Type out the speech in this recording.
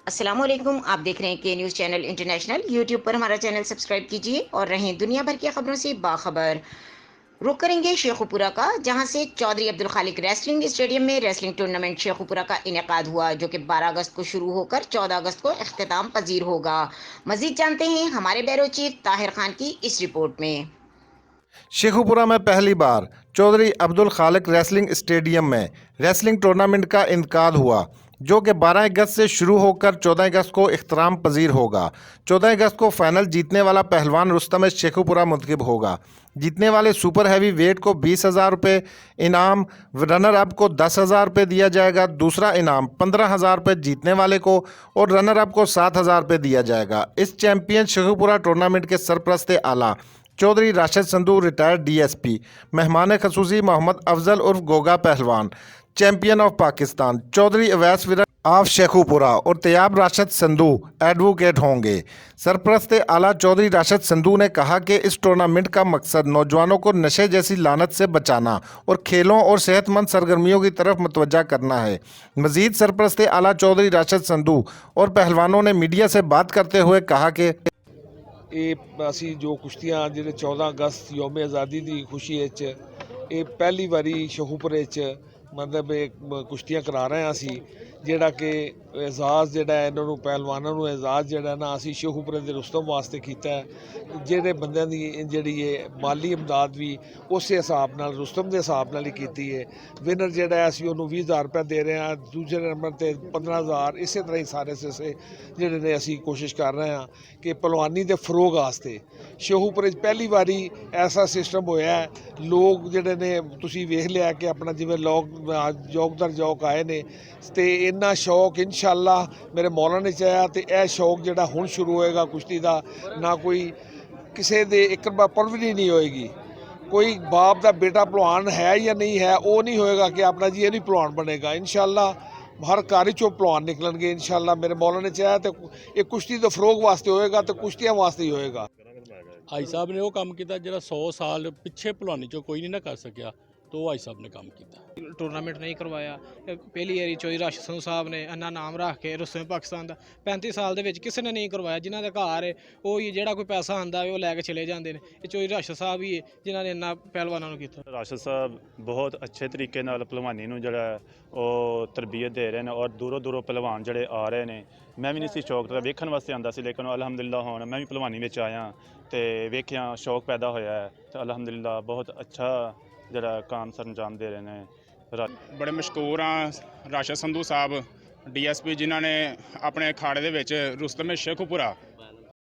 अस्सलाम वालेकुम। आप देख रहे हैं के न्यूज़ चैनल इंटरनेशनल। यूट्यूब पर हमारा चैनल सब्सक्राइब कीजिए और रहें दुनिया भर की खबरों से बाखबर। रुक करेंगे शेखुपुरा का, जहां से चौधरी अब्दुल खालिक रेसलिंग स्टेडियम में रेसलिंग टूर्नामेंट शेखुपुरा का इनेकाद हुआ, जो कि 12 अगस्त को शुरू होकर 14 अगस्त को अख्ताम पजीर होगा। मजीद जानते हैं हमारे ब्यूरो चीफ ताहिर खान की इस रिपोर्ट में। शेखुपुरा में पहली बार चौधरी अब्दुल खालिक रेसलिंग स्टेडियम में रेसलिंग टूर्नामेंट का इनकाद हुआ, जो कि 12 अगस्त से शुरू होकर 14 अगस्त को इख्तिताम पजीर होगा। 14 अगस्त को फाइनल जीतने वाला पहलवान रुस्तम शेखुपुरा मुंतखब होगा। जीतने वाले सुपर हैवी वेट को 20,000 रुपये इनाम, रनर अप को 10,000 रुपये दिया जाएगा। दूसरा इनाम 15,000 रुपये जीतने वाले को और रनर अप को 7,000 रुपये दिया जाएगा। इस चैंपियन शेखुपुरा टूर्नामेंट के सरपरस्त आला चौधरी राशिद संधू रिटायर्ड DSP, मेहमान खसूसी मोहम्मद अफजल उर्फ गोगा पहलवान, चैंपियन ऑफ पाकिस्तान चौधरी अवैस विरन ऑफ शेखुपुरा और तैयाब राशिद संधू एडवोकेट होंगे। सरपरस्त आला चौधरी राशिद संधू ने कहा कि इस टूर्नामेंट का मकसद नौजवानों को नशे जैसी लानत से बचाना और खेलों और सेहतमंद सरगर्मियों की तरफ मुतवज्जा करना है। मजीद सरपरस्त आला चौधरी राशिद संधू और पहलवानों ने मीडिया से बात करते हुए कहा कि ਅਸੀਂ ਜੋ ਕੁਸ਼ਤੀਆਂ ਜਿਹੜੇ 14 ਅਗਸਤ ਯੌਮ ਆਜ਼ਾਦੀ ਦੀ ਖੁਸ਼ੀ ਵਿੱਚ ਇਹ ਪਹਿਲੀ ਵਾਰੀ ਸ਼ੇਖੂਪੁਰੇ 'ਚ ਮਤਲਬ ਇਹ ਕੁਸ਼ਤੀਆਂ ਕਰਾ ਰਹੇ ਹਾਂ ਅਸੀਂ, ਜਿਹੜਾ ਕਿ एजाज़ जोड़ा इन्हों पहलवानों को एजाज़ जोड़ा ना असी शेखुपुरे के रुस्तम वास्ते किया है। जोड़े बंद जी माली इमदाद भी उस हिसाब न रुस्तम के हिसाब न ही की है। विनर जोड़ा असी उन्होंने 20,000 रुपया दे रहे हैं, दूसरे नंबर पर 15,000, इस तरह ही सारे सिलसिले जोड़े ने असी कोशिश कर रहे हैं कि पहलवानी के फरोग वास्ते शेखुपुरे पहली बारी ऐसा सिस्टम होया है। लोग जोड़े ने तुसीं वेख लिया कि अपना जिवें लोग जौक दर जौक आए ने तो इन्ना शौक इंशाअल्लाह मेरे मौला ने चाहा तो यह शौक जोड़ा हुण शुरू होएगा कुश्ती का। ना कोई किसी दे एक परवरी नहीं होएगी, कोई बाप का बेटा भलवान है या नहीं है वो नहीं होएगा कि अपना जी ये नहीं भलवान बनेगा। इंशाअल्लाह हर घर चो भलवान निकलणगे इंशाअल्लाह मेरे मौला ने चाहा तो ये कुश्ती तो फरोग वास्ते होएगा तो कुश्तियां वास्ते ही होएगा। भाई साहब ने वो काम किया जो 100 साल पिछे भलवानी चो कोई नहीं ना कर सकिया, तो भाई साहब ने काम किया। टूरनामेंट नहीं करवाया पहली बारी चौधरी राशिद संधू साहब ने इन्ना नाम रख के रुस्तम पाकिस्तान का 35 साल के किसी ने नहीं करवाया। जिन्होंने घर है वो जोड़ा कोई पैसा आता है वो लैके चले जाते हैं। ये चौधरी राशिद साहब ही है जिन्होंने इन्ना पहलवानों को किया। राशिद साहब बहुत अच्छे तरीके नाल भलवानी नूं जिहड़ा तरबीयत दे रहे हैं और दूरों दूरों पहलवान जिहड़े आ रहे हैं। मैं भी नहीं सी शौक तो वेखण वास्ते आंदा सी, लेकिन अलहमदुलिल्लाह हुण मैं भी भलवानी में आया तो वेख्या शौक पैदा होया है तो अलहमदुलिल्लाह बहुत अच्छा जिहड़ा काम सरंजाम दे रहे हैं। बड़े मशहूर हाँ राशिद संधू साहब DSP जिन्होंने अपने अखाड़े दे विच रुस्तम शेखुपुरा